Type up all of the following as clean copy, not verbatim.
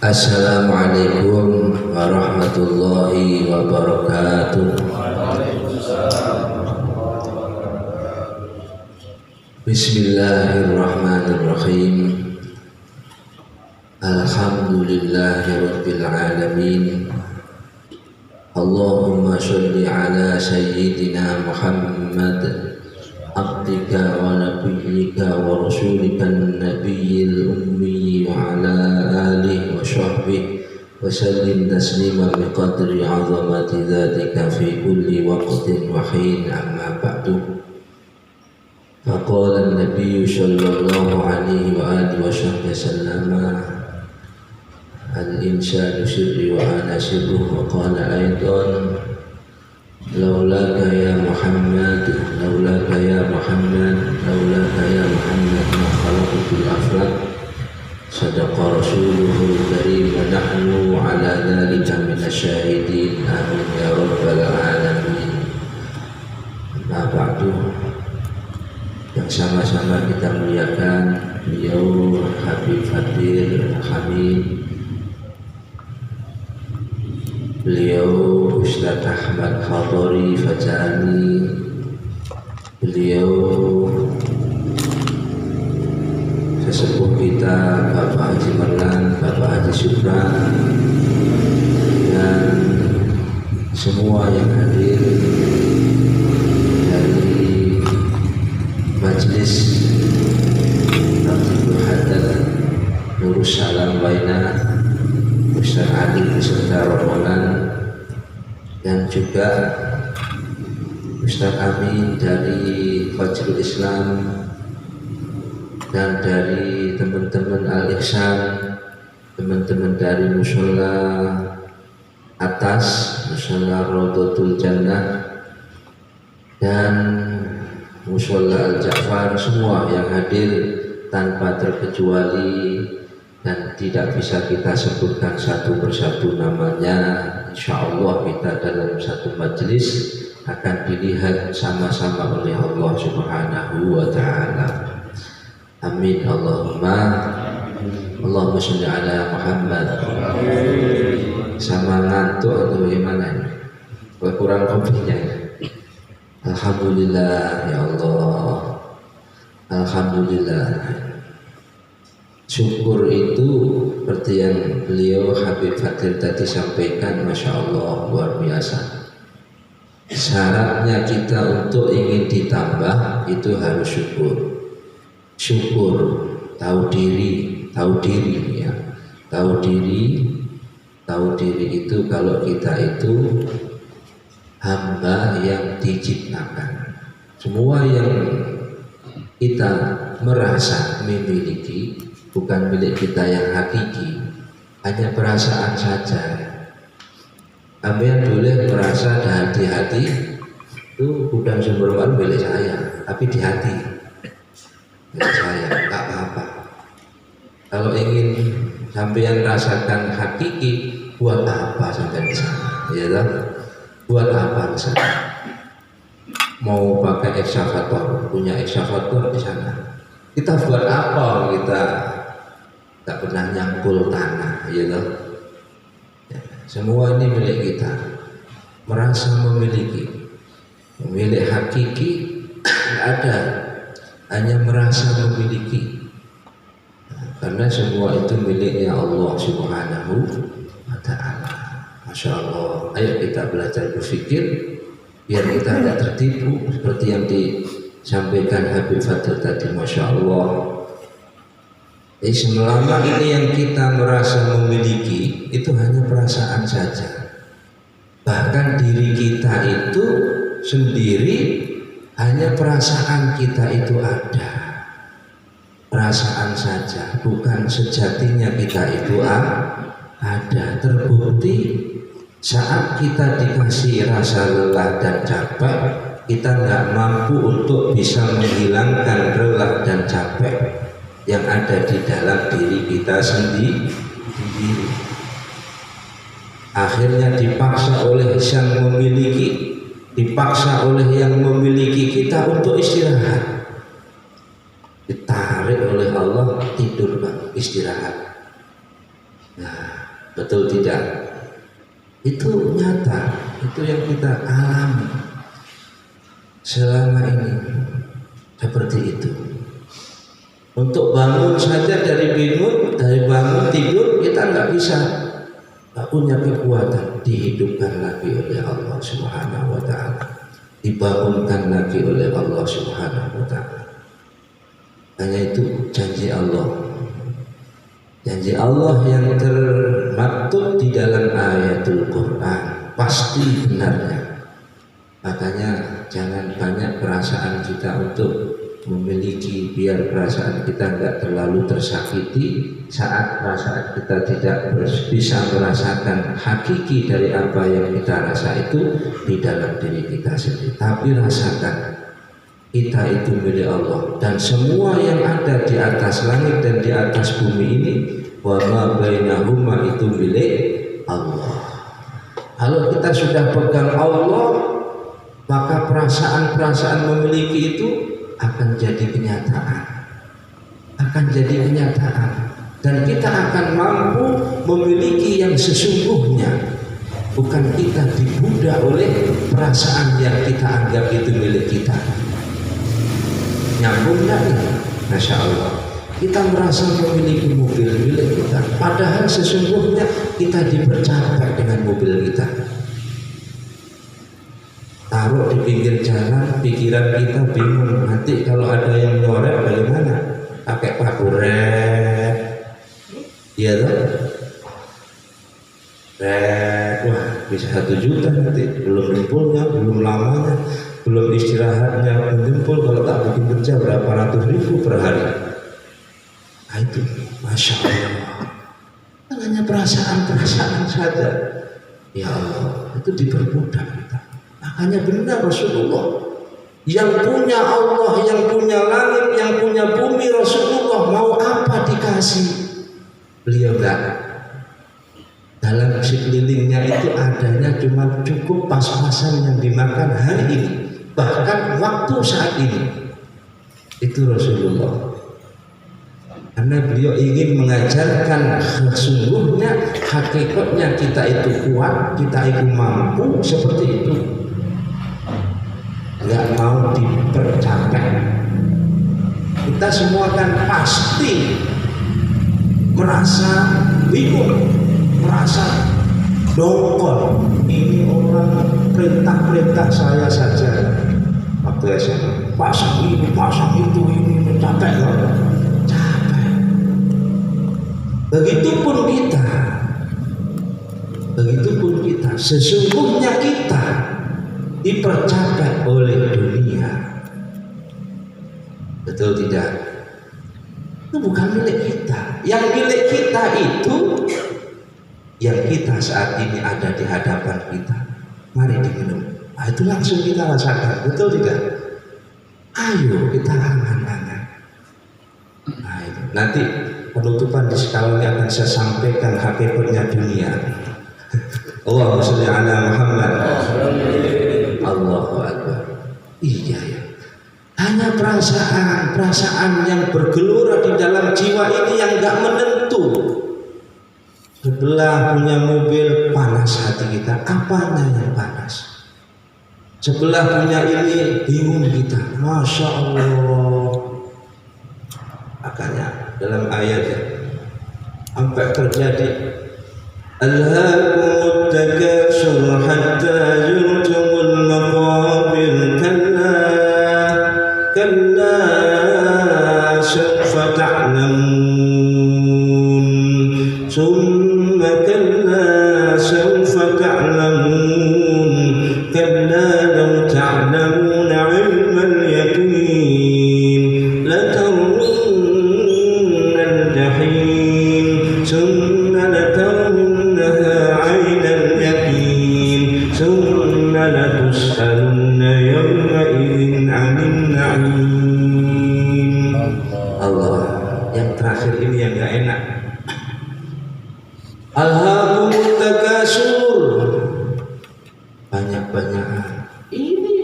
Assalamualaikum warahmatullahi wabarakatuh. Bismillahirrahmanirrahim. Alhamdulillahi rabbil alamin. Allahumma sholli ala sayyidina Muhammad abdika wa nabiyyika wa rasulika nabiyyil ummi wa ala alihi wa sahbihi wa sallim taslima biqadri azamati dzatika fi kulli waqtin wa hin, amma ba'du. Faqala an-nabiy sallallahu alaihi wa alihi wa sahbihi sallama al-insanu sirri wa ana sirruh, wa qala aidan laulaka ya Muhammad, laulaka ya Muhammad, laulaka ya Muhammad ma khalaqtul aflak. Sadaqa rasuluhul karim wa nahnu ala dhalika minasyahidin, amin ya rabbal alamin. Amma ba'du, yang sama-sama kita muliakan beliau Habib Fadil Hamid, beliau Ustaz Ahmad Khadori Fajani, beliau sesepuh kita Bapak Haji Merlan, Bapak Haji Supran, dan semua yang hadir dari Majelis Ratibul Haddad Nurus Salam Baina, Ustaz Ali beserta rombongan, dan juga Ustaz Amin dari Fajrul Islam, dan dari teman-teman Al-Ihsan, teman-teman dari Mushola Atas, Mushola Rodotul Jannah, dan Mushola Al-Ja'far, semua yang hadir tanpa terkecuali dan tidak bisa kita sebutkan satu persatu namanya. Insyaallah kita dalam satu majelis akan dilihat sama-sama oleh Allah Subhanahu wa ta'ala. Amin Allahumma. Allahumma sholli ala Muhammad. Sama ngantuk atau bagaimana? Kurang kopinya. Alhamdulillah ya Allah. Alhamdulillah. Syukur itu seperti yang beliau Habib Fadil tadi sampaikan, Masya Allah, luar biasa. Syaratnya kita untuk ingin ditambah itu harus syukur. Syukur, tahu diri ya. Tahu diri itu kalau kita itu hamba yang diciptakan. Semua yang kita merasa memiliki bukan milik kita yang hakiki, hanya perasaan saja. Kalian boleh merasa di hati itu gudang sumber waru milik saya, tapi di hati milik saya, tak apa-apa. Kalau ingin sampean rasakan hakiki, buat apa sampai di sana? Ya kan? Buat apa di sana? Mau pakai ekskavator, punya ekskavator di sana. Kita buat apa? Kita tak pernah nyangkul tanah, ya toh? Ya, semua ini milik kita. Merasa memiliki, memilih hakiki tidak ada, hanya merasa memiliki. Karena semua itu miliknya Allah Subhanahu wa ta'ala. Masya Allah. Ayo kita belajar berpikir biar kita tidak tertipu seperti yang disampaikan Habib Fadil tadi. Masya Allah. Selama ini yang kita merasa memiliki itu hanya perasaan saja. Bahkan diri kita itu sendiri hanya perasaan kita itu ada. Perasaan saja, bukan sejatinya kita itu ada. Terbukti saat kita dikasih rasa lelah dan capek, kita nggak mampu untuk bisa menghilangkan lelah dan capek yang ada di dalam diri kita sendiri. Akhirnya dipaksa oleh yang memiliki, dipaksa oleh yang memiliki kita untuk istirahat. Ditarik oleh Allah, tidur Pak, istirahat. Nah, betul tidak? Itu nyata, itu yang kita alami selama ini seperti itu. Untuk bangun saja dari bangun tidur kita nggak bisa, nggak punya kekuatan, dihidupkan lagi oleh Allah Subhanahu wa Ta'ala, dibangunkan lagi oleh Allah Subhanahu wa Ta'ala. Hanya itu janji Allah. Janji Allah yang termaktub di dalam ayatul Quran pasti benarnya. Makanya jangan banyak perasaan kita untuk memiliki, biar perasaan kita tidak terlalu tersakiti saat perasaan kita tidak bisa merasakan hakiki dari apa yang kita rasa itu di dalam diri kita sendiri. Tapi rasakan kita itu milik Allah, dan semua yang ada di atas langit dan di atas bumi ini wa ma bainahuma itu milik Allah. Kalau kita sudah pegang Allah, maka perasaan-perasaan memiliki itu akan jadi kenyataan, dan kita akan mampu memiliki yang sesungguhnya, bukan kita dibudak oleh perasaan yang kita anggap itu milik kita. Nyambung nggak nih? Masya Allah, kita merasa memiliki mobil milik kita, padahal sesungguhnya kita dipercaya dengan mobil kita. Taruh di pinggir jalan, pikiran kita bingung, nanti kalau ada yang nyorek bagaimana? Pakai pakuret, iya toh? Wah bisa 1 juta nanti, belum kumpulnya, belum lamanya, belum istirahatnya, kumpul kalau tak bikin kerja berapa ratus ribu per hari. Nah itu, Masya Allah, hanya perasaan-perasaan saja. Ya Allah, itu dipermudah kita. Makanya benar Rasulullah, yang punya Allah, yang punya langit, yang punya bumi, Rasulullah mau apa dikasih. Beliau enggak, dalam sekelilingnya itu adanya cuma cukup pas-pasan yang dimakan hari ini, bahkan waktu saat ini. Itu Rasulullah, karena beliau ingin mengajarkan sesungguhnya hakikatnya kita itu kuat, kita itu mampu seperti itu. Nggak mau dipercapek. Kita semua kan pasti merasa bingung, merasa dongkol. Ini orang perintah saya saja waktu SMA, pasang ini, pasang itu, ini capek loh, capek. Begitupun kita, sesungguhnya kita dipercaya oleh dunia. Betul tidak? Itu bukan milik kita. Yang milik kita itu yang kita saat ini ada di hadapan kita. Mari diminum. Nah, itu langsung kita rasakan. Betul tidak? Ayo kita angan-angan. Nah, itu. Nanti penutupan di skala ini akan saya sampaikan hakikatnya dunia. Allahumma sholli ala Muhammad. Allahu Akbar. Iya ya. Hanya perasaan yang bergelora di dalam jiwa ini yang enggak menentu. Sebelah punya mobil, panas hati kita. Apanya yang panas? Sebelah punya ini, bingung kita. Masya Allah. Makanya dalam ayatnya sampai terjadi Alhaakumut takasur hatta zurtumul maqabir, kalla sawfa ta'lamun, summa kalla sawfa ta'lamun, kalla law ta'lamuna 'ilmal yaqin latarawunna al-jahim, summa latarawunnaha 'ainal yaqin, summa latus'alunna yawma idzin 'anil na'im. Allah, yang terakhir ini yang gak enak. Alhaakumut takasur, banyak-banyakan. Ini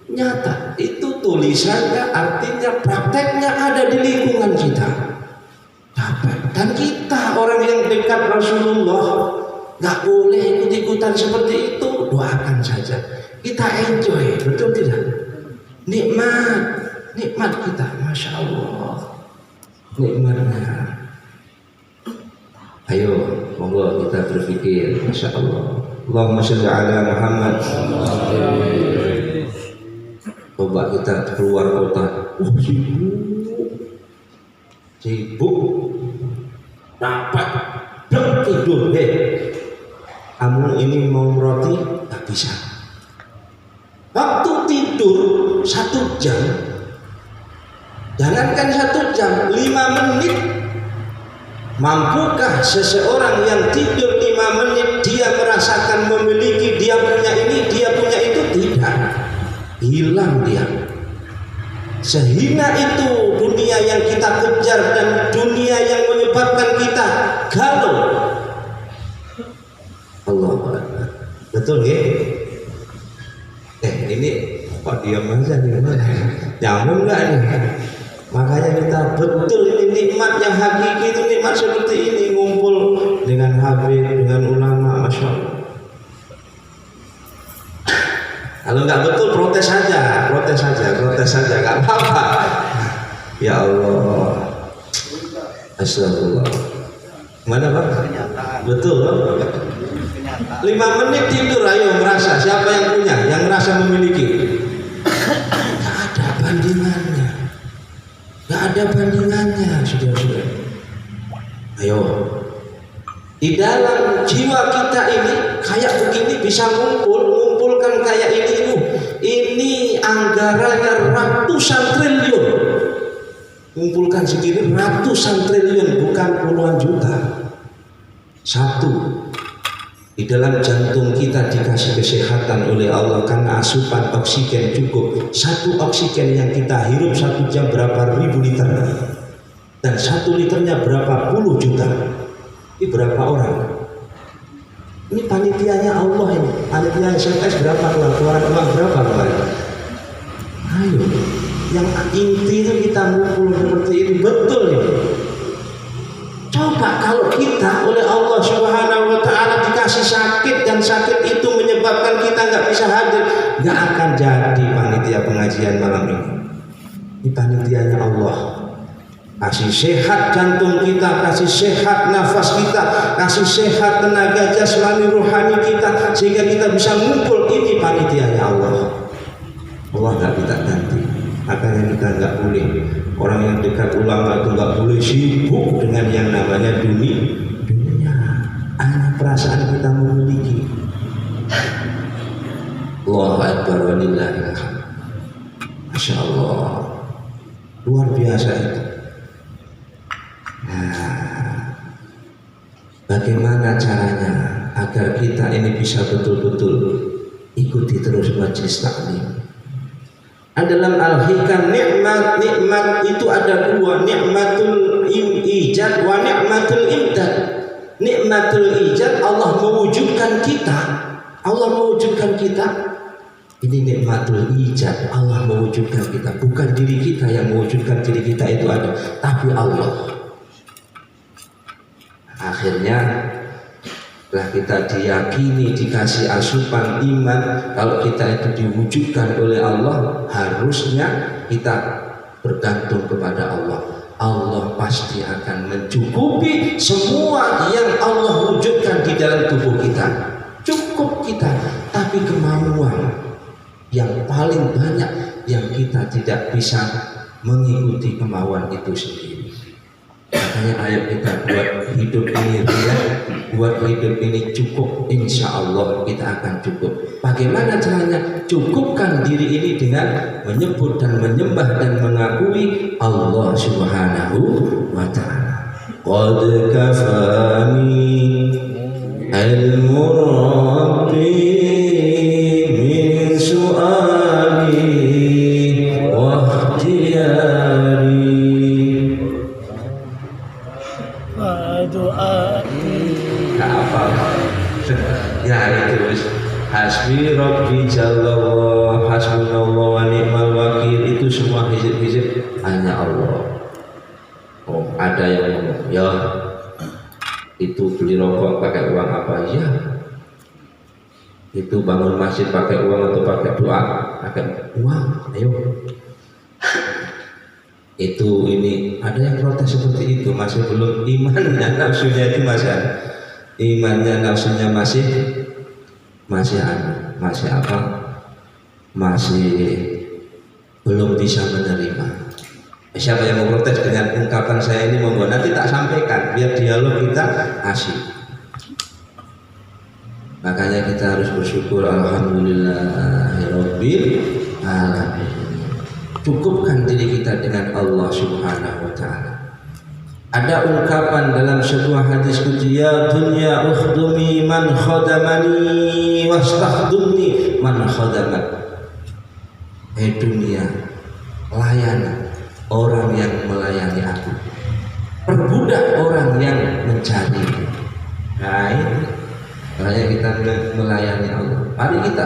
nyata, itu tulisannya, artinya prakteknya ada di lingkungan kita. Capek. Dan kita orang yang dekat Rasulullah nggak boleh ikut-ikutan seperti itu. Doakan saja, kita enjoy, betul tidak? Nikmat kita, masya Allah, nikmatnya. Ayo, monggo kita berpikir, masya Allah. Allahumma sholli ala Muhammad. Coba kita keluar kota, sibuk, dapat tidur, kamu ini mau roti nggak bisa. Waktu tidur 1 jam, jangankan 1 jam, 5 menit. Mampukah seseorang yang tidur 5 menit dia merasakan memiliki, dia punya ini, dia punya itu? Tidak, hilang dia. Sehingga itu dunia yang kita kejar dan dunia yang menyebabkan kita galau. Allah, betul ya? Ini kok diam aja nih? Nyambung nggak nih? Makanya kita betul, ini nikmat yang hakiki, itu nikmat seperti ini, ngumpul dengan habib, dengan ulama, masya Allah. Kalau nggak betul protes saja, nggak apa-apa. Ya Allah, astagfirullah. Mana Pak? Betul. 5 menit tidur, ayo merasa. Siapa yang punya? Yang merasa memiliki? Nggak ada bandingannya. Nggak ada bandingannya, saudara-saudara. Ayo, di dalam jiwa kita ini kayak begini bisa mengumpulkan kayak ini anggarannya ratusan triliun. Kumpulkan segini ratusan triliun, bukan puluhan juta. Satu, di dalam jantung kita dikasih kesehatan oleh Allah karena asupan oksigen cukup. 1 oksigen yang kita hirup 1 jam berapa ribu liter, dan 1 liternya berapa puluh juta. Ini berapa orang? Ini panitianya Allah ini. Panitia SMS berapa keluaran uang berapa kemarin? Ayo, yang inti itu kita ngumpul seperti ini, betul ini. Coba kalau kita oleh Allah Subhanahu wa Ta'ala dikasih sakit, dan sakit itu menyebabkan kita nggak bisa hadir, nggak akan jadi panitia pengajian malam ini. Ini panitianya Allah. Kasih sehat jantung kita, kasih sehat nafas kita, kasih sehat tenaga jasmani rohani kita, sehingga kita bisa ngumpul. Ini panitianya Allah. Allah nggak kita ganti. Makanya kita nggak boleh, orang yang dekat ulama itu nggak boleh sibuk dengan yang namanya dunia. Hanya perasaan kita memiliki. Allahu Akbar walillahil hamd. Masya Allah, luar biasa itu. Nah, bagaimana caranya agar kita ini bisa betul-betul ikuti terus majelis taklim? Dalam Al-Hikam, nikmat itu ada 2, nikmatul ijad wa nikmatul imdad. Nikmatul ijad, Allah mewujudkan kita. Ini nikmatul ijad, Allah mewujudkan kita. Bukan diri kita yang mewujudkan diri kita, itu ada, tapi Allah. Akhirnya setelah kita diyakini, dikasih asupan iman, kalau kita itu diwujudkan oleh Allah, harusnya kita bergantung kepada Allah. Allah pasti akan mencukupi semua yang Allah wujudkan di dalam tubuh kita. Cukup kita, tapi kemauan yang paling banyak yang kita tidak bisa mengikuti kemauan itu sendiri. Makanya ayo kita buat hidup ini riang, buat hidup ini cukup. Insya Allah kita akan cukup. Bagaimana caranya? Cukupkan diri ini dengan menyebut dan menyembah dan mengakui Allah Subhanahu wa Ta'ala. Qad kafani ilmu Rabbi min su'ali wa ikhtiyari. Ya itu hasbi rabbi jallallah, hasbunallah wa ni'mal wakil. Itu semua hizib-hizib hanya Allah. Oh, ada yang ngomong, ya Itu beli rokok pakai uang apa? Iya. Itu bangun masjid pakai uang atau pakai doa? Pakai uang. Ayo. Itu ini ada yang protes seperti itu, masih belum imannya, nafsunya itu masih ada. Imannya, nafsunya masih ada, masih apa? Masih belum bisa menerima. Siapa yang mau protes dengan ungkapan saya ini, monggo nanti tak sampaikan biar dialog kita asik. Makanya kita harus bersyukur, alhamdulillahirabbil alamin. Cukupkan diri kita dengan Allah Subhanahu wa ta'ala. Ada ungkapan dalam sebuah hadis qudsi, ya dunya ukhdumi man khadamani wastakhdumni man khadamak. Hei dunia, layani orang yang melayani aku, perbudak orang yang mencari. Nah ini kita melayani Allah. Mari kita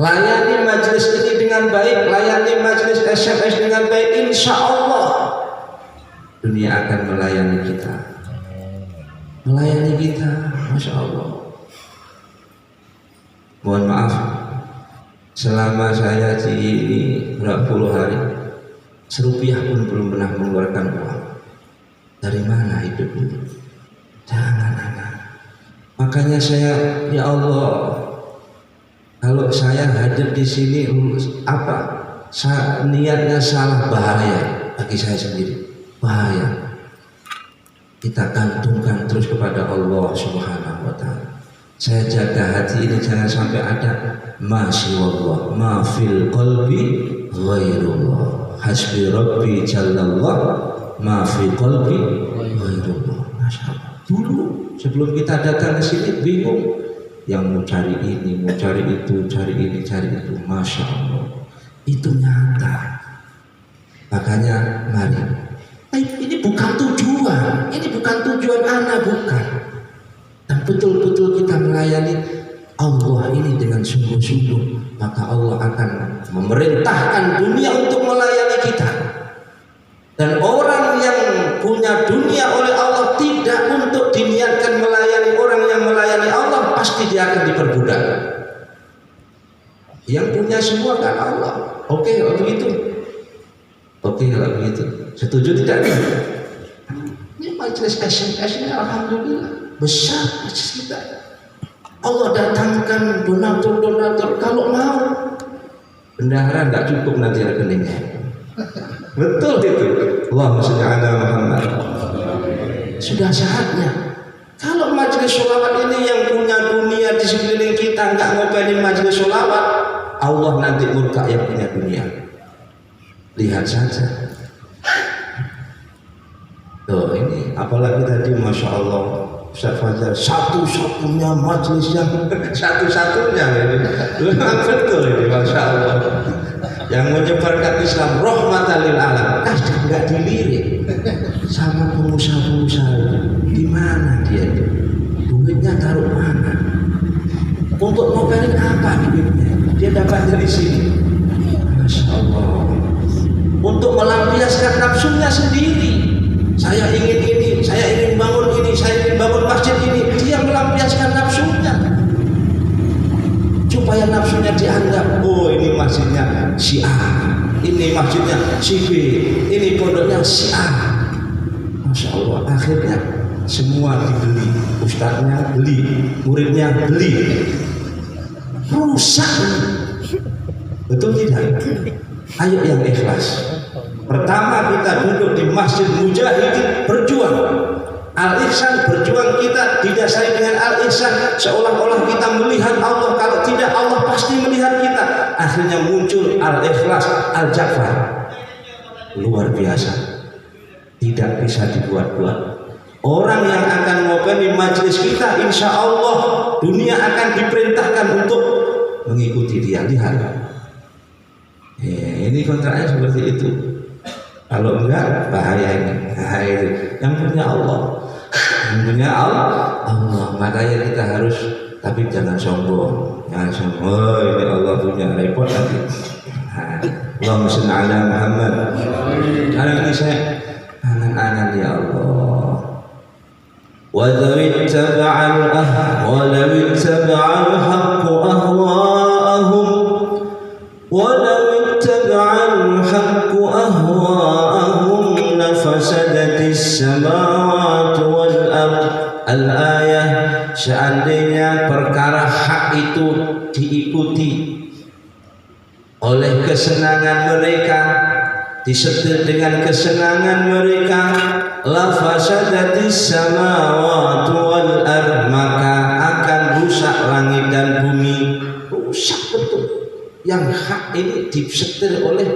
layani majelis ini dengan baik, layani majelis SMS dengan baik, insya Allah dunia akan melayani kita. Melayani kita, Masya Allah. Mohon maaf, selama saya di ini berapa puluh hari, serupiah pun belum pernah mengeluarkan uang. Dari mana hidup ini? Jangan anak. Makanya saya, ya Allah, kalau saya hadir di sini niatnya salah, bahaya bagi saya sendiri, bahaya. Kita gantungkan terus kepada Allah Subhanahu wa ta'ala. Saya jaga hati ini jangan sampai ada masyaallah, ma fil qalbi ghairullah, hasbi rabbi jallallah, ma fi qalbi ghairullah. Masyaallah. Dulu sebelum kita datang ke sini bingung, yang mau cari ini, mau cari itu, cari ini, cari itu. Masya Allah, itu nyata. Makanya mari, ini bukan tujuan, anak, bukan. Dan betul-betul kita melayani Allah ini dengan sungguh-sungguh, maka Allah akan memerintahkan dunia untuk melayani kita. Dan orang yang punya dunia oleh Allah tidak untuk diniatkan melayani orang yang melayani Allah, pasti dia akan diperbudak. Yang punya semua kan Allah. Oke kalau begitu. Oke kalau begitu. Setuju tidak? Ini majelis SMS ini alhamdulillah besar majelis kita. Allah datangkan donatur kalau mau. Bendahara nggak cukup nanti rekeningnya. Betul itu. Allahumma sholli ala Muhammad. Sudah saatnya. Kalau majelis sholawat ini yang punya dunia di sekeliling kita nggak ngobain majelis sholawat, Allah nanti murka yang punya dunia. Lihat saja. Tuh ini apalagi tadi, Masya Allah, Ustaz Fajar, satu-satunya majelis yang satu-satunya ini. Betul ini, Masya Allah. Yang menyebarkan Islam rahmatan lil alam, kadang nggak dilirik sama pengusaha-pengusaha itu. Di mana dia itu? Duitnya taruh mana? Untuk ngobain apa duitnya? Dia dapat dari sini. Masya Allah. Untuk melampiaskan nafsunya sendiri. Saya ingin ini, saya ingin bangun ini, saya ingin bangun masjid ini. Dia melampiaskan nafsunya. Supaya nafsunya dianggap, oh ini masjidnya si A, ini masjidnya si B, ini pondoknya si A. Masya Allah, akhirnya semua dibeli, ustadznya beli, muridnya beli, rusak. Betul tidak? Ayo yang ikhlas. Pertama kita duduk di Masjid Mujahidin berjuang. Al-Ihsan berjuang kita didasari dengan Al-Ihsan, seolah-olah kita melihat Allah, kalau tidak Allah pasti melihat kita. Akhirnya muncul Al-Ikhlas, Al-Ja'far. Luar biasa, tidak bisa dibuat-buat. Orang yang akan ngobain majelis kita, insya Allah dunia akan diperintahkan untuk mengikuti dia. Lihat, ini kontraknya seperti itu. Kalau enggak bahaya ini. Nah, itu yang punya Allah. Yang punya Allah. Makanya kita harus, tapi jangan sombong. Jangan sombong. Oh, ini Allah punya, repot nanti. Allahumma sholli ala Muhammad. Sekarang ini saya angan-angan, ya Allah. ولو اتبع الحق أهواءهم لفسدت السماوات والأرض. Al-ayah, seandainya perkara hak itu diikuti oleh kesenangan mereka, disetir dengan kesenangan mereka, la fasadatis samawati wal ard, maka akan rusak langit dan bumi. Rusak betul. Yang hak ini disetir oleh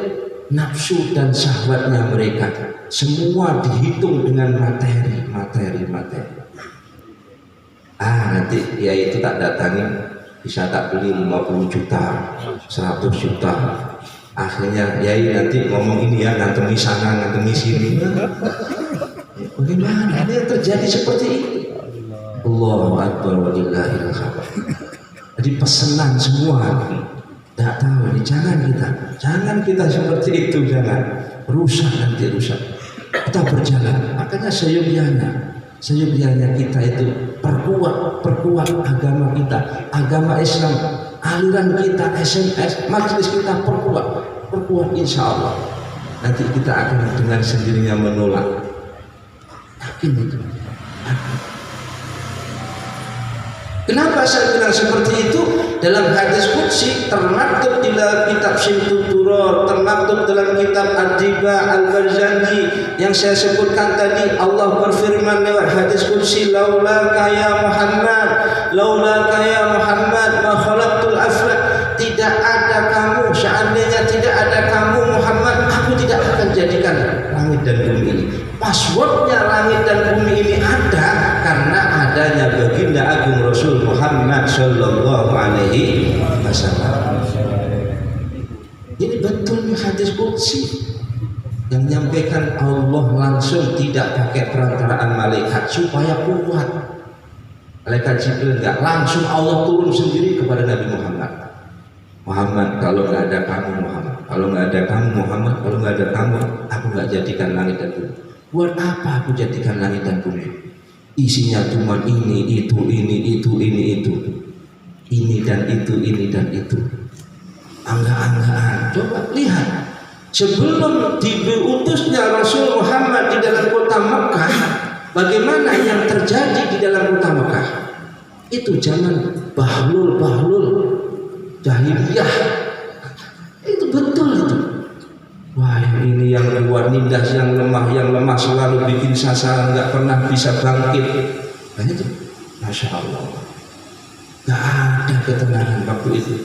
nafsu dan syahwatnya mereka. Semua dihitung dengan materi. Nanti ya itu tak datangin, bisa tak beli 50 juta, 100 juta. Akhirnya Yai nanti ngomong ini ya, ngantemi sana, ngantemi sini. Bagaimana? Ini yang terjadi seperti ini. Allahu Akbar walillahil hamd. Jadi pesanan semua. Tidak tahu ini, jangan kita seperti itu, jangan rusak, nanti rusak. Kita berjalan, makanya seyogyanya kita itu perkuat agama kita, agama Islam, aliran kita, SMS, majelis kita perkuat insya Allah. Nanti kita akan dengan sendirinya menolak. Yakin itu. Kenapa saya bilang seperti itu? Dalam hadis qudsi termaktub di dalam kitab Simtud Duror, termaktub dalam kitab Ad-Diba Al-Barzanji yang saya sebutkan tadi. Allah berfirman lewat hadis qudsi, laulaka ya Muhammad ma khalaqtul aflak. Tidak ada kamu, seandainya tidak ada kamu Muhammad, aku tidak akan jadikan langit dan bumi ini. Passwordnya langit dan bumi ini ada karena adanya baginda agung Rasul Muhammad Sallallahu Alaihi Wasallam. Ini betul hadis qudsi yang menyampaikan Allah langsung, tidak pakai perantaraan malaikat supaya kuat. Malaikat Jibril enggak, langsung Allah turun sendiri kepada Nabi Muhammad. Muhammad, kalau nggak ada kamu Muhammad, kalau nggak ada kamu Muhammad, kalau nggak ada kamu, aku nggak jadikan langit dan bumi. Buat apa aku jadikan langit dan bumi? Isinya cuma ini dan itu. Angga-anggaan. Coba lihat, sebelum diutusnya Rasul Muhammad di dalam kota Mekah, bagaimana yang terjadi di dalam kota Mekah? Itu zaman bahlul jahiliyah. Itu betul itu. Wah, ini yang luar nindas, yang lemah selalu bikin sasaran, nggak pernah bisa bangkit. Dan itu, masya Allah, nggak ada ketenangan waktu itu,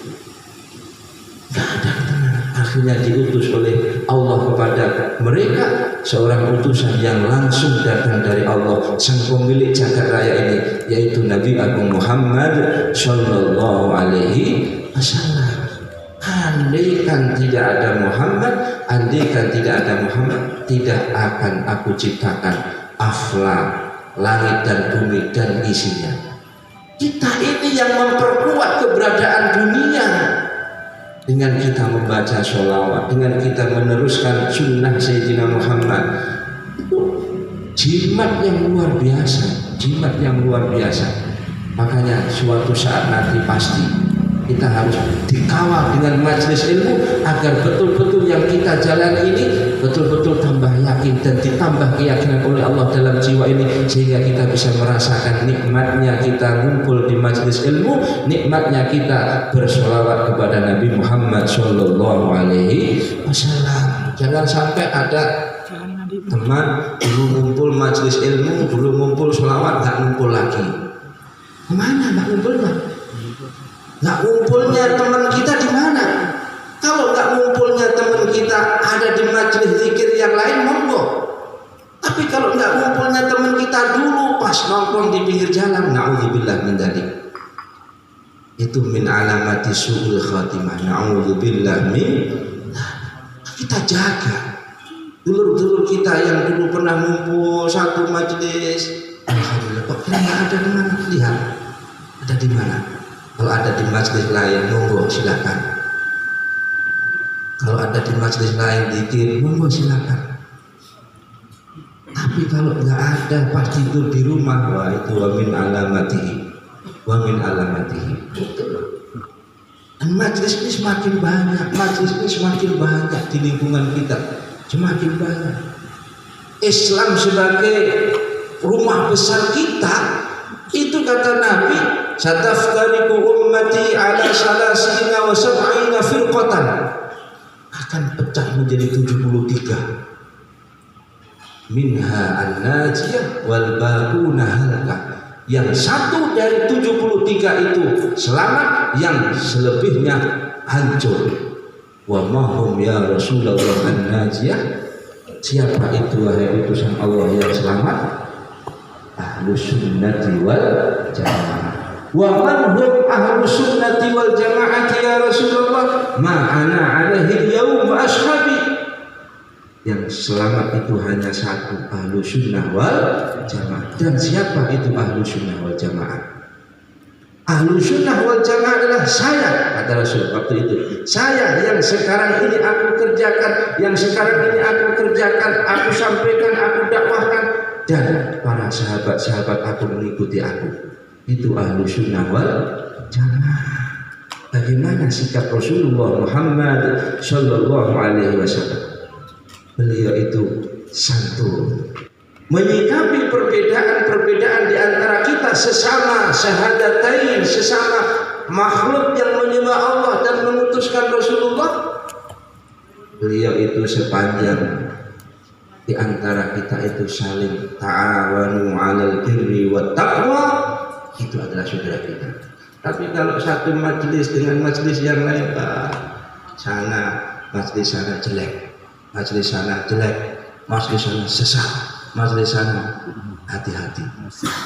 nggak ada ketenangan. Akhirnya diutus oleh Allah kepada mereka seorang utusan yang langsung datang dari Allah, sang pemilik jagat raya ini, yaitu Nabi Agung Muhammad Sallallahu Alaihi Wasallam. Andaikan tidak ada Muhammad, tidak akan aku ciptakan aflak, langit dan bumi dan isinya. Kita ini yang memperkuat keberadaan dunia dengan kita membaca sholawat, dengan kita meneruskan sunnah Sayyidina Muhammad. Itu jimat yang luar biasa. Makanya suatu saat nanti pasti kita harus dikawal dengan majelis ilmu agar betul-betul yang kita jalan ini betul-betul tambah yakin dan ditambah keyakinan oleh Allah dalam jiwa ini, sehingga kita bisa merasakan nikmatnya kita ngumpul di majelis ilmu, nikmatnya kita bersolawat kepada Nabi Muhammad Sallallahu Alaihi Wasallam. Jangan sampai ada teman dulu ngumpul majelis ilmu, dulu ngumpul solawat, nggak ngumpul lagi. Kemana nggak ngumpulnya? Nggak ngumpulnya teman kita di mana? Kalau nggak ngumpulnya teman kita ada di majelis zikir yang lain, monggo. Tapi kalau nggak ngumpulnya teman kita dulu pas nongkrong di pinggir jalan, na'udzubillah min dzalik. Itu min alamati su'ul khatimah. Na'udzubillah min. Kita jaga dulur-dulur kita yang dulu pernah ngumpul satu majelis. Alhamdulillah, kok nggak ada di mana? Lihat, ada di mana? Kalau ada di majelis lain, monggo silakan. Kalau ada di majelis lain zikir, monggo silakan. Tapi kalau nggak ada pas tidur di rumah, wah itu wa min alamatihi, wa min alamatihi. Dan majelis ini semakin banyak, majelis ini semakin banyak di lingkungan kita, semakin banyak. Islam sebagai rumah besar kita, itu kata Nabi, sataftariqu ummati ala salasina wa sab'ina firqatan, akan pecah menjadi 73. Minha an-najiyah wal baquna halakah. Yang satu dari 73 itu selamat, yang selebihnya hancur. Wa mahum ya Rasulullah an-najiyah. Siapa itu wahai utusan Allah yang selamat? Ahlus sunnati wal jamaah. Wa man hum ahlus sunnati wal jamaah ya Rasulullah? Ma ana alaihi al-yawm wa ashabi. Yang selamat itu hanya satu, ahlu sunnah wal jamaah. Dan siapa itu ahlu sunnah wal jamaah? Ahlu sunnah wal jamaah adalah saya, kata Rasul waktu itu. Saya yang sekarang ini aku kerjakan, yang sekarang ini aku kerjakan, aku sampaikan, aku dakwahkan, dan para sahabat-sahabat aku mengikuti aku. Itu ahlu sunnah wal jamaah. Bagaimana sikap Rasulullah Muhammad Sallallahu Alaihi Wasallam? Beliau itu santun, menyikapi perbedaan-perbedaan di antara kita sesama syahadatain, sesama makhluk yang menyembah Allah dan mengutuskan Rasulullah. Beliau itu sepanjang di antara kita itu saling ta'awanu 'alal birri wat taqwa, itu adalah saudara kita. Tapi kalau satu majelis dengan majelis yang lain, majelis sana jelek, majelis sana jelek, majelis sana sesat, majelis sana hati-hati.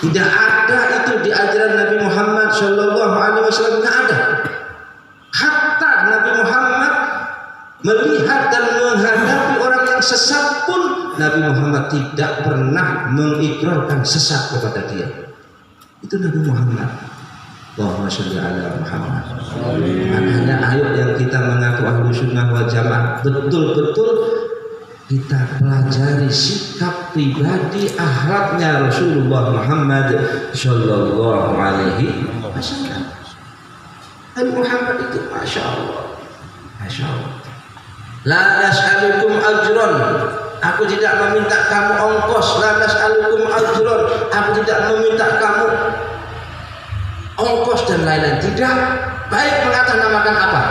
Tidak ada itu di ajaran Nabi Muhammad Sallallahu Alaihi Wasallam, tidak ada. Hatta Nabi Muhammad melihat dan menghadapi orang yang sesat pun, Nabi Muhammad tidak pernah mengikrarkan sesat kepada dia. Itu Nabi Muhammad. Allahumma sholli ala Muhammad. Makanya ayo yang kita mengaku ahlu sunnah wal jamaah, betul-betul kita pelajari sikap pribadi akhlaknya Rasulullah Muhammad Sallallahu Alaihi Wasallam. Nabi Muhammad itu masya Allah, masya Allah. La nas'alukum ajron, aku tidak meminta kamu ongkos. La nas'alukum ajron, aku tidak meminta kamu ongkos dan lain-lain. Tidak. Baik mengatasnamakan apa?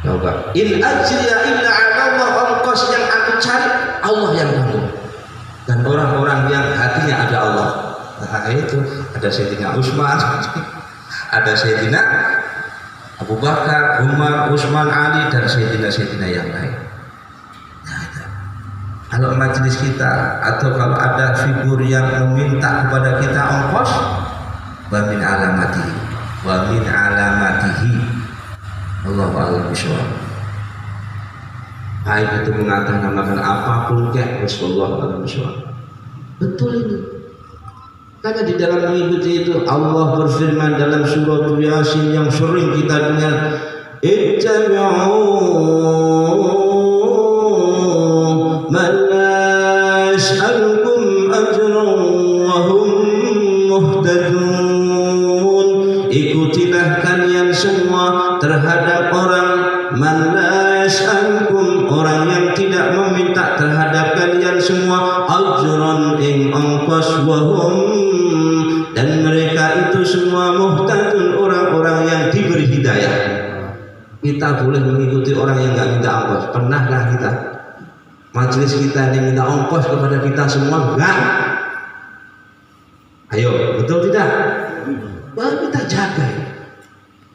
Coba. In ajriya illa 'ala Allah, ongkos yang aku cari Allah yang tanggung. Dan orang-orang yang hatinya ada Allah. Nah itu ada Sayyidina Utsman, ada Sayyidina Abu Bakar, Umar, Utsman, Ali, dan Sayyidina yang lain. Nah, itu. Kalau majelis kita atau kalau ada figur yang meminta kepada kita ongkos, wa min alamatihi, wa min alamatihi, Allahu a'lam bishawab. Baik itu mengatasnamakan apapun kayak Rasulullah a'lam bishawab. Betul ini. Karena di dalam mengikuti itu Allah berfirman dalam surah Yasin yang sering kita dengar, ittabi'u man la yas'alukum ajran wa hum muhtadun. Ikutilah kalian semua terhadap orang man la yas'alukum, orang yang tidak meminta terhadap kalian semua ajran ing ongkos, wa hum, dan mereka itu semua muhtadun, orang-orang yang diberi hidayah. Kita boleh mengikuti orang yang nggak minta ongkos. Pernahkah kita majelis kita ini minta ongkos kepada kita semua? Enggak. Ayo, betul tidak? Baru kita jaga.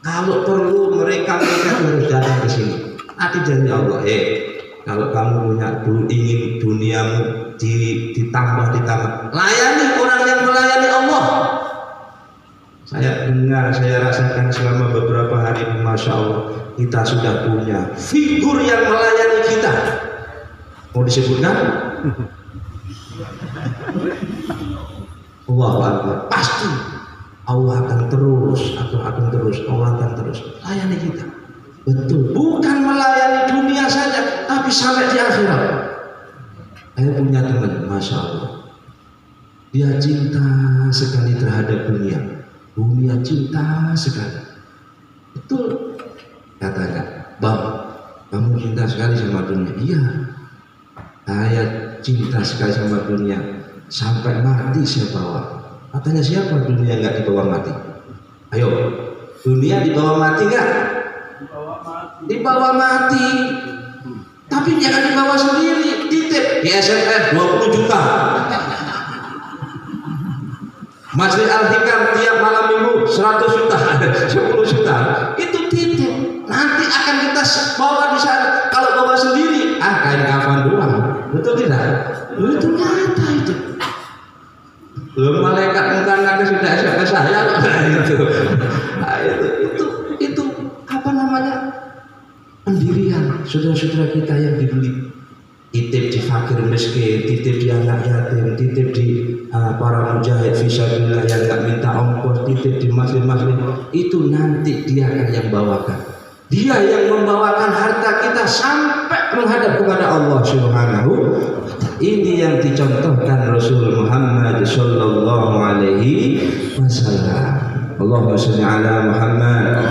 Kalau perlu mereka harus datang ke sini. Nanti janji Allah, kalau kamu punya ingin duniamu ditambah, layani orang yang melayani Allah. Saya dengar, saya rasakan selama beberapa hari, masya Allah, kita sudah punya figur yang melayani kita. Mau disebutkan? Allah Akbar. Pasti Allah akan terus, Allah akan terus layani kita. Betul, bukan melayani dunia saja, tapi sampai di akhirat. Saya punya teman, masya Allah, dia cinta sekali terhadap dunia cinta sekali. Betul katanya, bang, kamu cinta sekali sama dunia. Iya, saya cinta sekali sama dunia, sampai mati saya bawa. Katanya, siapa dunia nggak dibawa mati? Ayo, dunia dibawa mati nggak? Dibawa mati. Tapi jangan dibawa sendiri, titip di SMS 20 juta. Masjid Al-Hikam tiap malam minggu 100 juta, 10 juta. Itu titip. Nanti akan kita bawa di sana. Kalau bawa sendiri, kain kafan doang. Betul tidak? Itu nyata itu. Belum malaikat mengatakan sudah SMS saya. Itu apa namanya? Pendirian saudara-saudara kita yang dibeli, titip di fakir miskin, titip di anak yatim, titip di para mujahid fisabilillah yang tak minta ongkos, titip di masjid-masjid. Itu nanti dia akan yang bawakan. Dia yang membawakan harta kita sampai menghadap kepada Allah Subhanahu. Ini yang dicontohkan Rasul Muhammad sallallahu alaihi wasallam. Allahumma shalli ala Muhammad.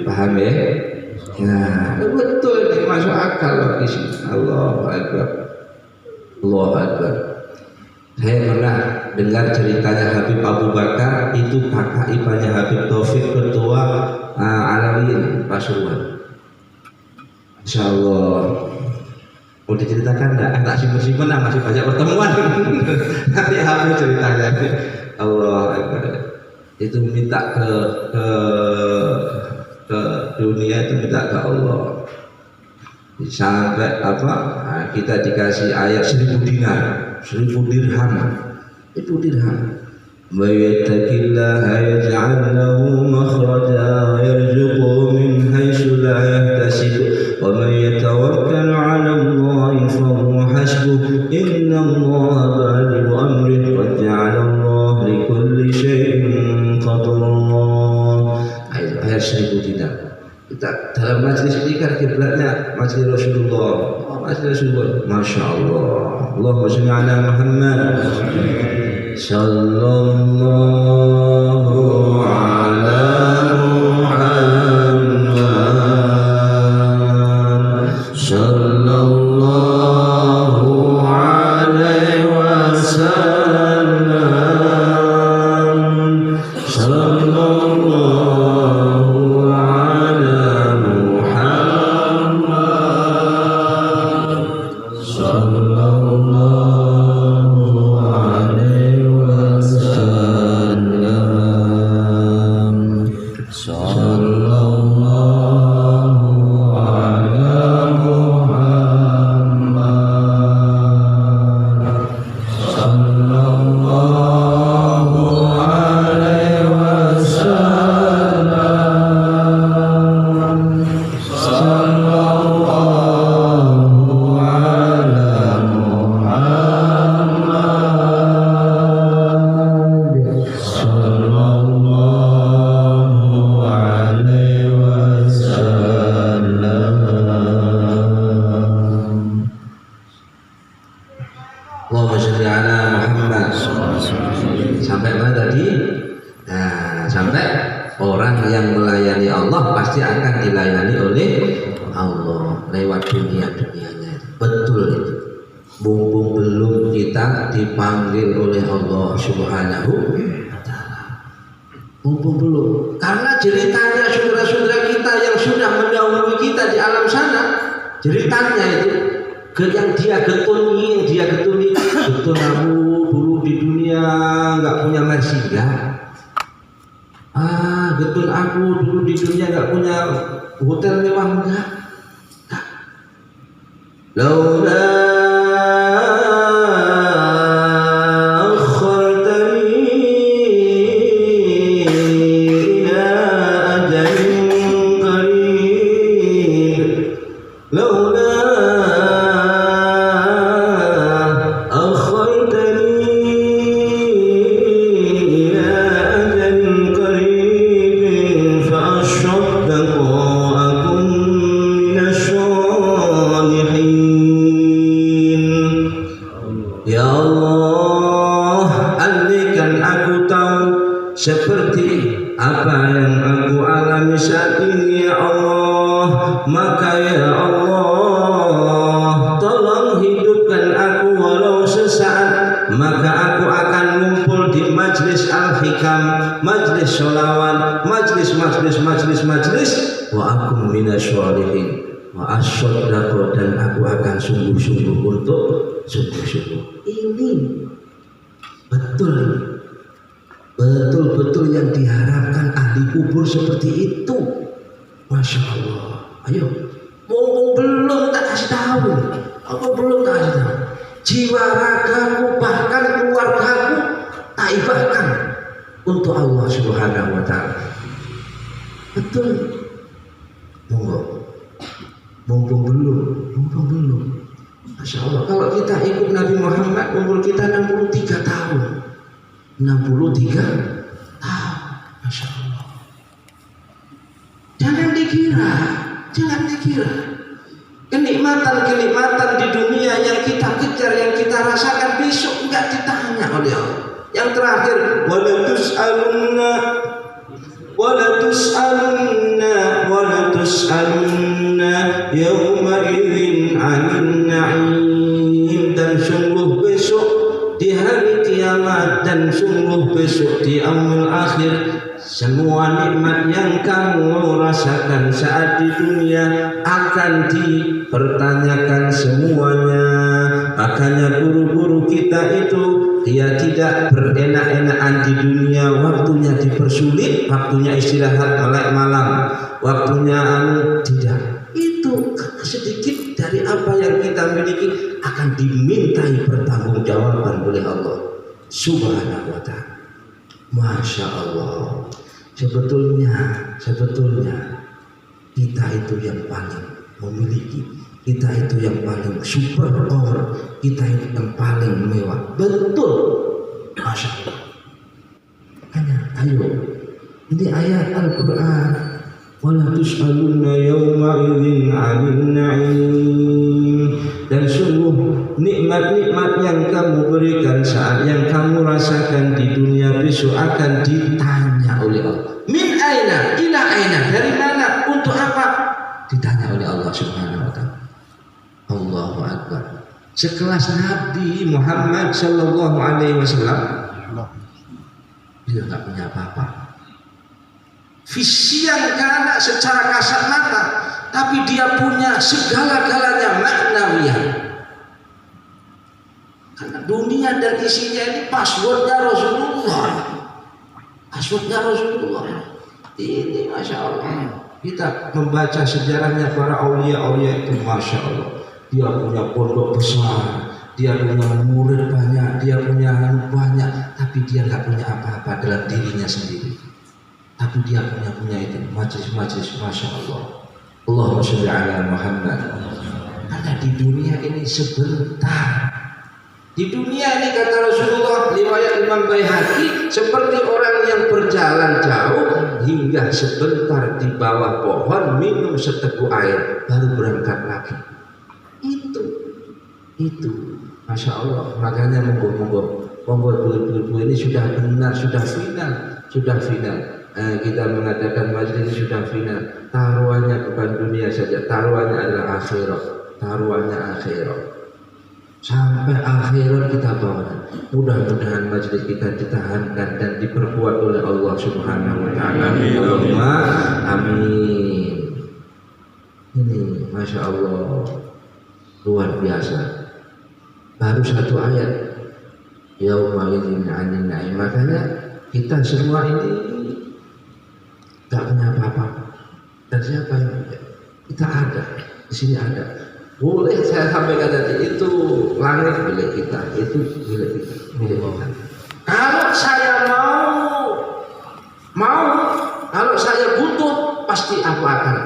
Paham ya? Nah, betul ini masuk akal logis. Allahu Akbar. Allahu Akbar. Saya pernah dengar ceritanya Habib Abu Bakar, itu kakak iparnya Habib Taufik, ketua Alawiyin Pasuruan. Insyaallah mau diceritakan enggak? Tak simpen-simpen, masih banyak pertemuan. Nanti Habib ceritanya. Allah Akbar. Itu minta ke dunia itu minta ke Allah sampai apa? Kita dikasih ayat 1000 dinar, 1000 dirham, itu dirham. Wa yattaqillaha yaj'al lahu makhraja yarzuqhu min haitsu la yahtasib wa man yatawakkal 'ala Allahi fa huwa hasbuh innallaha balighu amrihi qad ja'ala Allahu li kulli shay'in qadra. Ayat 1000 dinar. Kita dalam majlis ini kan kiblatnya majlis Rasulullah. Majlis Rasulullah. Masya Allah. Allahumma shalli ala Muhammad. Sallallahu ala Muhammad. Sallallahu alaihi wasallam. Sallallahu sampai mana tadi? Nah, sampai orang yang melayani Allah pasti akan dilayani oleh Allah lewat dunianya. Betul itu. Mumpung belum kita dipanggil oleh Allah Subhanahu wa Ta'ala. Mumpung belum. Karena ceritanya saudara-saudara kita yang sudah mendahului kita di alam sana, ceritanya itu yang dia getuni, betul aku dulu di dunia nggak punya mercy enggak. Betul aku dulu di dunia nggak punya hotel mewah enggak. Laula Maka ya Allah, tolong hidupkan aku walau sesaat, maka aku akan ngumpul di majlis al-hikam, majlis sholawat, majlis wa akum minasyolihin wa asyodako, dan aku akan sungguh-sungguh untuk sungguh-sungguh. Ini betul yang diharapkan ahli kubur seperti itu. Masya Allah. Ayo, mumpung belum tak kasih tahu, jiwa ragaku bahkan keluargaku tak ibahkan untuk Allah Subhanahu wa Ta'ala. Betul. Mumpung belum. Masya Allah. Kalau kita ikut Nabi Muhammad, umur kita 63 tahun. 63 tahun. Masya Allah. Jangan dikira kenikmatan di dunia yang kita kejar, yang kita rasakan besok enggak ditanya oleh Allah. Yang terakhir, wala tus'alunna yawma idzin 'anil na'im, dan sungguh besok di hari kiamat, dan sungguh besok di yaumul akhir, semua nikmat yang kamu rasakan saat di dunia akan dipertanyakan semuanya. Makanya guru-guru kita itu dia tidak berenak-enakan di dunia, waktunya dipersulit, waktunya istirahat melek malam, waktunya tidak. Itu sedikit dari apa yang kita miliki akan dimintai pertanggungjawaban oleh Allah Subhanahu wa Ta'ala. Masya Allah. Sebetulnya kita itu yang paling memiliki, kita itu yang paling super power, kita itu yang paling mewah. Betul. Masya Allah. Hanya ayo, ini ayat Al-Quran. Wala tus'alunna yawma idzin 'anil na'im, dan sungguh nikmat-nikmat yang kamu berikan saat yang kamu rasakan di dunia besok akan ditanya oleh Allah. Min aina ila aina, dari mana, untuk apa, ditanya oleh Allah Subhanahu wa Ta'ala. Allahu Akbar. Sekelas Nabi Muhammad sallallahu alaihi wasallam, dia enggak punya apa-apa. Visi yang karena secara kasat mata, tapi dia punya segala-galanya maknawiyah. Karena dunia dan isinya ini passwordnya Rasulullah. Ini Masya Allah. Kita membaca sejarahnya para aulia itu, Masya Allah. Dia punya pondok besar, dia punya murid banyak, dia punya anak banyak, tapi dia nggak punya apa-apa dalam dirinya sendiri. Tapi dia punya itu majlis, Masya Allah. Allahumma sholli ala Muhammad. Karena di dunia ini sebentar. Di dunia ini kata Rasulullah, riwayat Imam Baihaqi, seperti orang yang berjalan jauh hingga sebentar di bawah pohon minum seteguk air baru berangkat lagi. Itu Masya Allah. Makanya monggo ini sudah benar, sudah final. Kita mengadakan majlis ini sudah final. Taruhannya bukan dunia saja, taruhannya adalah akhirat. Sampai akhirat kita bawa. Mudah-mudahan majlis kita ditahankan dan diperkuat oleh Allah Subhanahu wa Ta'ala. Allahumma amin. Ini Masya Allah, luar biasa. Baru satu ayat, yauma idzin 'anil na'im. Makanya kita semua ini tak punya apa-apa. Dan siapa yang punya? Kita ada, di sini ada. Boleh saya sampaikan tadi, itu langit milik kita, itu milik kita. Kalau saya mau, kalau saya butuh, pasti aku akan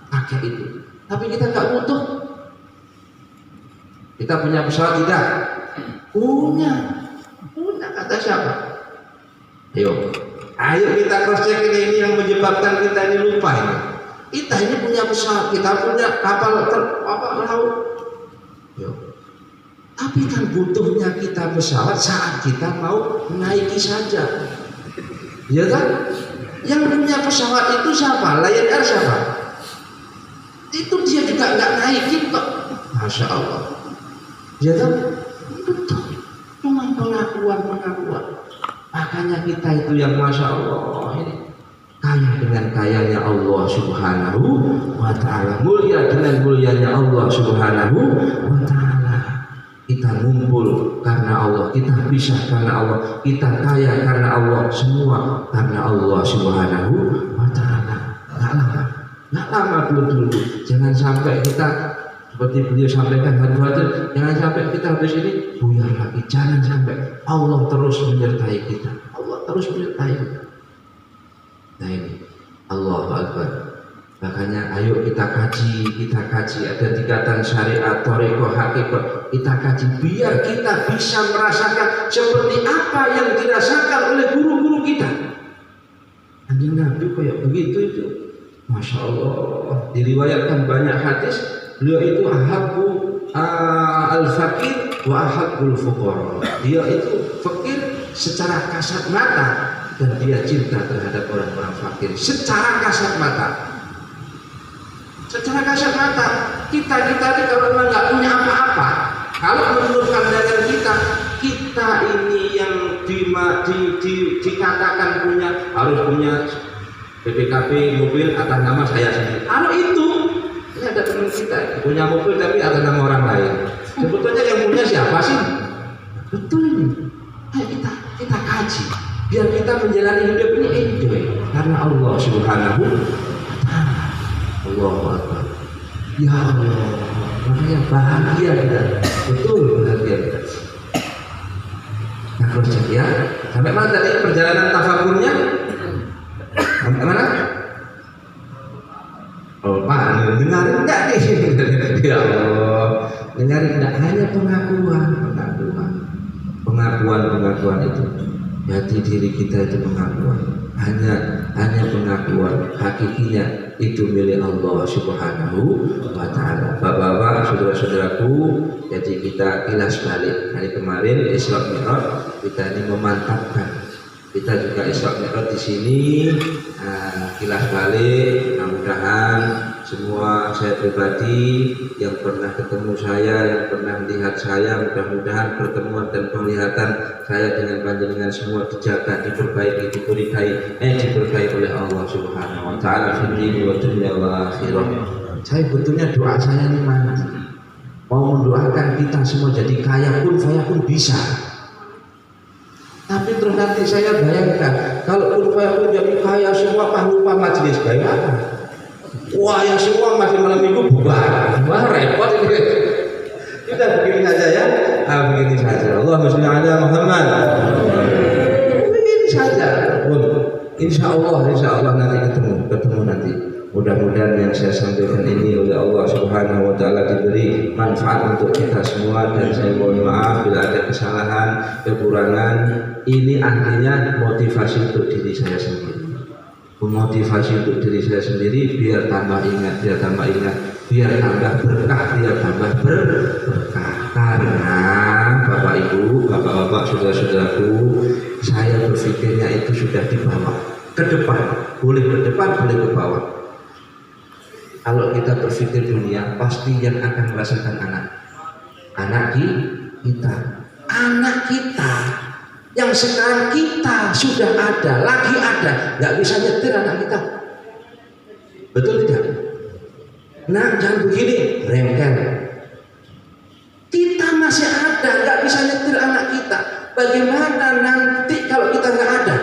pakai itu. Tapi kita nggak butuh. Kita punya pesawat tidak? Punya kata siapa? Ayo kita cross check ini yang menyebabkan kita ini lupa ini. Kita ini punya pesawat, kita punya kapal laut. Tapi kan butuhnya kita pesawat saat kita mau menaiki saja. Ya kan? Yang punya pesawat itu siapa? Lion Air siapa? itu dia juga nggak naikin kok. Masya Allah. Ya kan? Betul. Cuma pengakuan. Makanya kita itu yang Masya Allah ini kaya dengan kayanya Allah Subhanahu wa ta'ala, mulia dengan mulianya Allah Subhanahu wa ta'ala. Kita ngumpul karena Allah, kita pisah karena Allah, kita kaya karena Allah, semua karena Allah Subhanahu wa ta'ala. Nggak lama dulu. Jangan sampai kita seperti beliau sampaikan hati-hati, jangan sampai kita habis ini buyar lagi. Jangan sampai. Allah terus menyertai kita. Allah terus menyertai kita. Nah ini Allahu Akbar. Makanya ayo kita kaji. Ada tingkatan syariat, thariqah, hakikat. Kita kaji biar kita bisa merasakan seperti apa yang dirasakan oleh guru-guru kita. Anjing Nabi kayak begitu itu. Masya Allah. Diriwayatkan banyak hadis. Beliau itu ahabbu al-fakir wa ahabbul fuqara. Dia itu fakir secara kasat mata dan dia cinta terhadap orang-orang fakir secara kasat mata. Kita ini kalau memang nggak punya apa-apa, kalau menurut pandangan kita ini yang dikatakan harus punya BPKB mobil atas nama saya sendiri. Kalau itu ini ada teman kita punya mobil tapi atas nama orang lain. Sebetulnya yang punya siapa sih? Betul ini. Ayo kita kaji biar kita menjalani hidup ini enjoy karena Allah Subhanahu wa ta'ala. Allahu Akbar. Ya Allah, makanya bahagia kita. Betul bahagia kita. Nah terus ya, sampai mana tadi perjalanan tafakurnya? Sampai mana? Oh Pak, dengarin enggak nih? Ya Allah, dengarin enggak? Hanya pengakuan itu. Jati diri kita itu pengakuan. Hanya pengakuan. Hakikinya itu milik Allah Subhanahu wa ta'ala. Bapak-bapak, saudara-saudaraku, jadi kita kilas balik. Hari kemarin Isra Mi'raj kita ini memantapkan. Kita juga Isra Mi'raj di sini kilas balik. Mudah-mudahan semua saya pribadi yang pernah ketemu saya, yang pernah melihat saya, mudah-mudahan pertemuan dan penglihatan saya dengan panjenengan semua dijaga, diperbaiki, diberkahi oleh Allah Subhanahu wa ta'ala fid dini wa dunya wa akhirah. Saya betulnya doa saya ini mati. Mau mendoakan kita semua jadi kaya pun bisa. Tapi terus nanti saya bayangkan kalau pun jadi kaya semua lupa majelis kaya apa? Wah yang semua masih malam minggu bubar, repot ini. Kita begini saja ya, begini saja. Allahumma sholli ala Muhammad. Begini saja. Insya Allah nanti ketemu nanti. Mudah-mudahan yang saya sampaikan ini oleh Allah Subhanahu wa ta'ala diberi manfaat untuk kita semua, dan saya mohon maaf bila ada kesalahan, kekurangan. Ini artinya motivasi untuk diri saya sendiri. Memotivasi untuk diri saya sendiri biar tambah ingat, biar tambah berkah, biar tambah berkah. Karena Bapak Ibu, Bapak-bapak, saudara-saudaraku, saya berpikirnya itu sudah dibawa ke depan, boleh ke depan, boleh ke bawah. Kalau kita berpikir dunia, pasti yang akan merasakan anak kita yang sekarang kita sudah ada, lagi ada, nggak bisa nyetir anak kita. Betul tidak? Nah, jangan begini, rengkel. Kita masih ada, nggak bisa nyetir anak kita. Bagaimana nanti kalau kita nggak ada?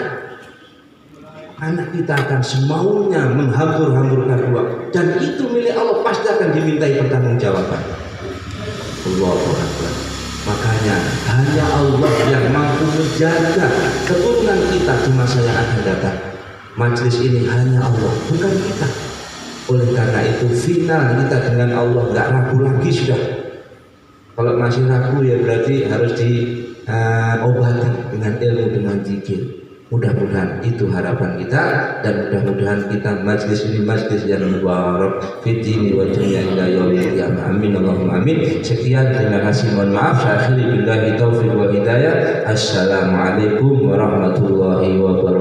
Anak kita akan semaunya menghambur-hamburkan uang, dan itu milik Allah, pasti akan dimintai pertanggungjawaban. Allahu Akbar. Makanya hanya Allah yang mampu menjaga keturunan kita di masa yang akan datang. Majelis ini hanya Allah, bukan kita. Oleh karena itu final kita dengan Allah, nggak ragu lagi sudah. Kalau masih ragu ya berarti harus diobati dengan ilmu, dengan zikir. Mudah-mudahan itu harapan kita, dan mudah-mudahan kita majlis ini majlis yang mubarak fid dini wa dunya ila yaumil qiyamah. Amin Allahumma amin. Sekian, terima kasih, mohon maaf. Saya akhiri billahi taufiq wal hidayah. Assalamualaikum warahmatullahi wabarakatuh.